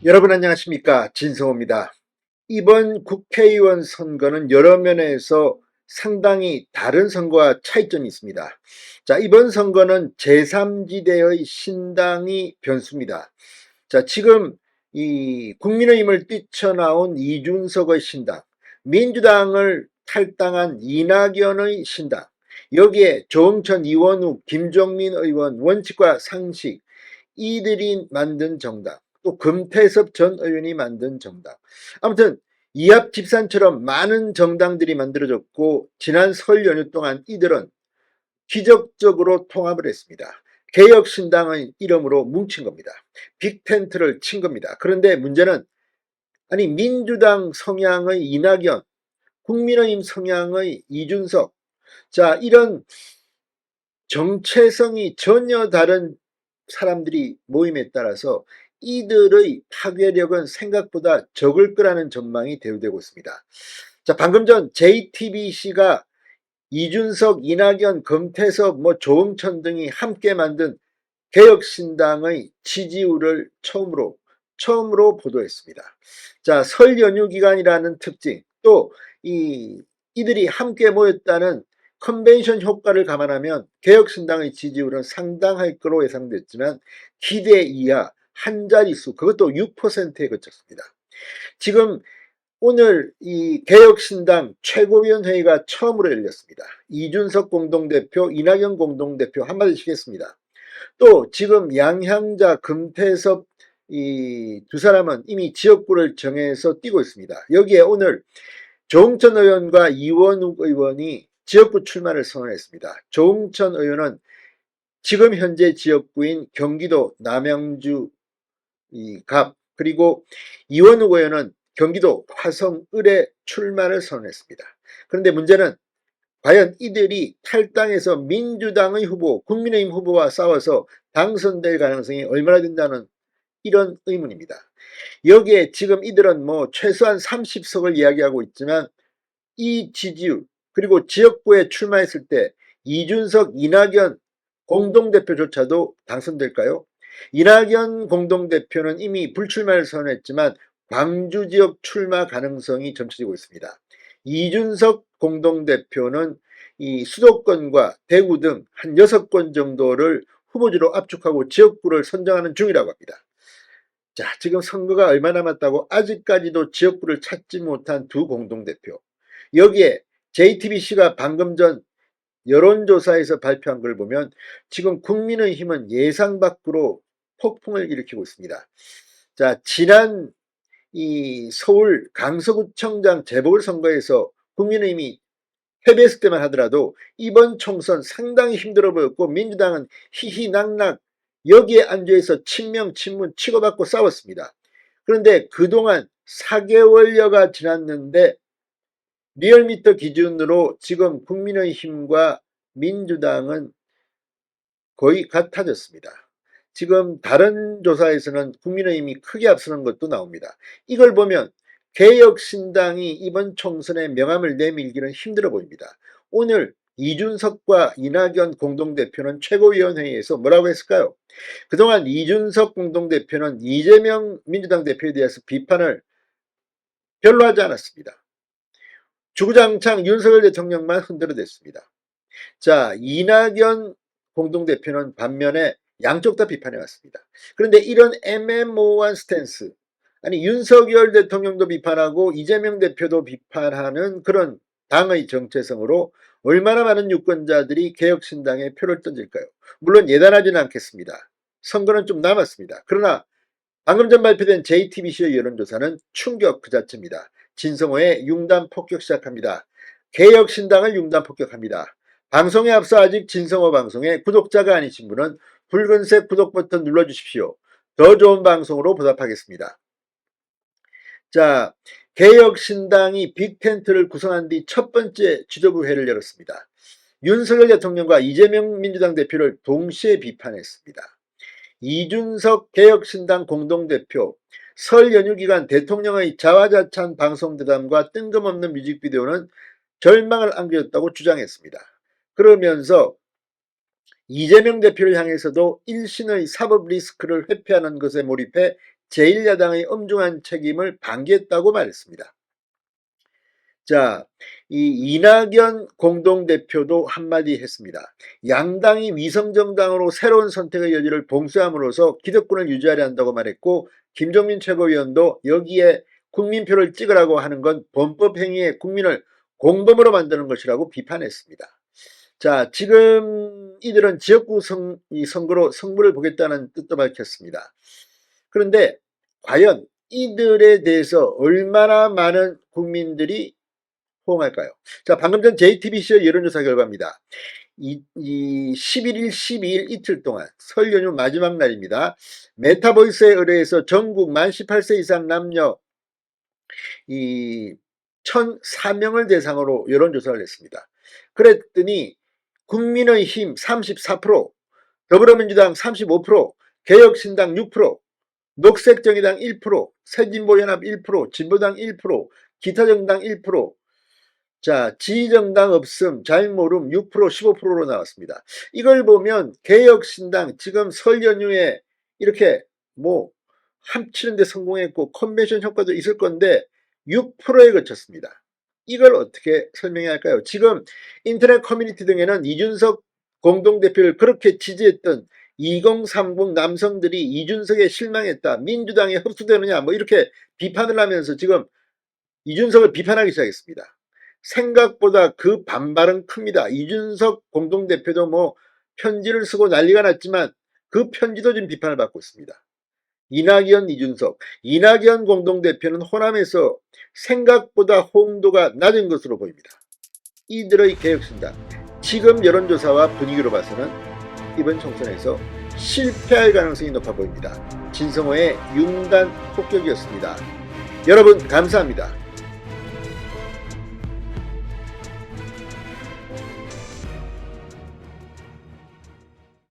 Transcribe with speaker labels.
Speaker 1: 여러분 안녕하십니까? 진성호입니다. 이번 국회의원 선거는 여러 면에서 상당히 다른 선거와 차이점이 있습니다. 자, 이번 선거는 제3지대의 신당이 변수입니다. 자, 지금 이 국민의힘을 뛰쳐나온 이준석의 신당, 민주당을 탈당한 이낙연의 신당, 여기에 조응천, 이원욱, 김종민 의원, 원칙과 상식, 이들이 만든 정당, 또 금태섭 전 의원이 만든 정당. 아무튼 이합집산처럼 많은 정당들이 만들어졌고 지난 설 연휴 동안 이들은 기적적으로 통합을 했습니다. 개혁신당의 이름으로 뭉친 겁니다. 빅텐트를 친 겁니다. 그런데 문제는 아니 민주당 성향의 이낙연, 국민의힘 성향의 이준석, 자 이런 정체성이 전혀 다른 사람들이 모임에 따라서 이들의 파괴력은 생각보다 적을 거라는 전망이 대두되고 있습니다. 자, 방금 전 JTBC가 이준석, 이낙연, 금태섭, 조응천 등이 함께 만든 개혁신당의 지지율을 처음으로 보도했습니다. 자, 설 연휴 기간이라는 특징, 또 이들이 함께 모였다는 컨벤션 효과를 감안하면 개혁신당의 지지율은 상당할 거로 예상됐지만 기대 이하 한 자릿수, 그것도 6%에 그쳤습니다. 지금 오늘 이 개혁신당 최고위원회의가 처음으로 열렸습니다. 이준석 공동대표, 이낙연 공동대표 한마디씩 했습니다. 또 지금 양향자, 금태섭 이 두 사람은 이미 지역구를 정해서 뛰고 있습니다. 여기에 오늘 조응천 의원과 이원욱 의원이 지역구 출마를 선언했습니다. 조응천 의원은 지금 현재 지역구인 경기도 남양주 갑, 그리고 이원욱 의원은 경기도 화성 을에 출마를 선언했습니다. 그런데 문제는 과연 이들이 탈당해서 민주당의 후보, 국민의힘 후보와 싸워서 당선될 가능성이 얼마나 된다는 이런 의문입니다. 여기에 지금 이들은 최소한 30석을 이야기하고 있지만 이 지지율, 그리고 지역구에 출마했을 때 이준석, 이낙연 공동대표조차도 당선될까요? 이낙연 공동대표는 이미 불출마를 선언했지만 광주 지역 출마 가능성이 점쳐지고 있습니다. 이준석 공동대표는 이 수도권과 대구 등 한 6건 정도를 후보지로 압축하고 지역구를 선정하는 중이라고 합니다. 자, 지금 선거가 얼마 남았다고 아직까지도 지역구를 찾지 못한 두 공동대표. 여기에 JTBC가 방금 전 여론조사에서 발표한 걸 보면 지금 국민의힘은 예상 밖으로 폭풍을 일으키고 있습니다. 자, 지난 이 서울 강서구청장 재보궐선거에서 국민의힘이 패배했을 때만 하더라도 이번 총선 상당히 힘들어 보였고 민주당은 희희낙낙 여기에 앉아서 친명 친문 치고받고 싸웠습니다. 그런데 그동안 4개월여가 지났는데 리얼미터 기준으로 지금 국민의힘과 민주당은 거의 같아졌습니다. 지금 다른 조사에서는 국민의힘이 크게 앞서는 것도 나옵니다. 이걸 보면 개혁신당이 이번 총선에 명함을 내밀기는 힘들어 보입니다. 오늘 이준석과 이낙연 공동대표는 최고위원회의에서 뭐라고 했을까요? 그동안 이준석 공동대표는 이재명 민주당 대표에 대해서 비판을 별로 하지 않았습니다. 주구장창 윤석열 대통령만 흔들어댔습니다. 자, 이낙연 공동대표는 반면에 양쪽 다 비판해 왔습니다. 그런데 이런 애매모호한 스탠스, 아니 윤석열 대통령도 비판하고 이재명 대표도 비판하는 그런 당의 정체성으로 얼마나 많은 유권자들이 개혁신당에 표를 던질까요? 물론 예단하지는 않겠습니다. 선거는 좀 남았습니다. 그러나 방금 전 발표된 JTBC의 여론조사는 충격 그 자체입니다. 진성호의 융단 폭격 시작합니다. 개혁신당을 융단 폭격합니다. 방송에 앞서 아직 진성호 방송에 구독자가 아니신 분은 붉은색 구독 버튼 눌러주십시오. 더 좋은 방송으로 보답하겠습니다. 자, 개혁신당이 빅텐트를 구성한 뒤 첫 번째 지도부 회를 열었습니다. 윤석열 대통령과 이재명 민주당 대표를 동시에 비판했습니다. 이준석 개혁신당 공동대표, 설 연휴 기간 대통령의 자화자찬 방송대담과 뜬금없는 뮤직비디오는 절망을 안겨줬다고 주장했습니다. 그러면서 이재명 대표를 향해서도 일신의 사법 리스크를 회피하는 것에 몰입해 제1야당의 엄중한 책임을 방기했다고 말했습니다. 자, 이 이낙연 공동대표도 한마디 했습니다. 양당이 위성정당으로 새로운 선택의 여지를 봉쇄함으로써 기득권을 유지하려 한다고 말했고, 김종민 최고위원도 여기에 국민표를 찍으라고 하는 건 범법행위에 국민을 공범으로 만드는 것이라고 비판했습니다. 자, 지금 이들은 지역구 선거로 승부를 보겠다는 뜻도 밝혔습니다. 그런데 과연 이들에 대해서 얼마나 많은 국민들이 호응할까요? 자, 방금 전 JTBC의 여론조사 결과입니다. 11일, 12일 이틀 동안 설 연휴 마지막 날입니다. 메타보이스에 의뢰해서 전국 만 18세 이상 남녀 1,004명을 대상으로 여론조사를 했습니다. 그랬더니 국민의힘 34%, 더불어민주당 35%, 개혁신당 6%, 녹색정의당 1%, 새진보연합 1%, 진보당 1%, 기타정당 1%, 자, 지정당 없음, 잘모름 6%, 15%로 나왔습니다. 이걸 보면 개혁신당 지금 설 연휴에 이렇게 합치는데 성공했고 컨벤션 효과도 있을 건데 6%에 그쳤습니다. 이걸 어떻게 설명해야 할까요? 지금 인터넷 커뮤니티 등에는 이준석 공동대표를 그렇게 지지했던 2030 남성들이 이준석에 실망했다, 민주당에 흡수되느냐 이렇게 비판을 하면서 지금 이준석을 비판하기 시작했습니다. 생각보다 그 반발은 큽니다. 이준석 공동대표도 편지를 쓰고 난리가 났지만 그 편지도 지금 비판을 받고 있습니다. 이낙연, 이준석, 이낙연 공동대표는 호남에서 생각보다 호응도가 낮은 것으로 보입니다. 이들의 개혁신당, 지금 여론조사와 분위기로 봐서는 이번 총선에서 실패할 가능성이 높아 보입니다. 진성호의 융단 폭격이었습니다. 여러분 감사합니다.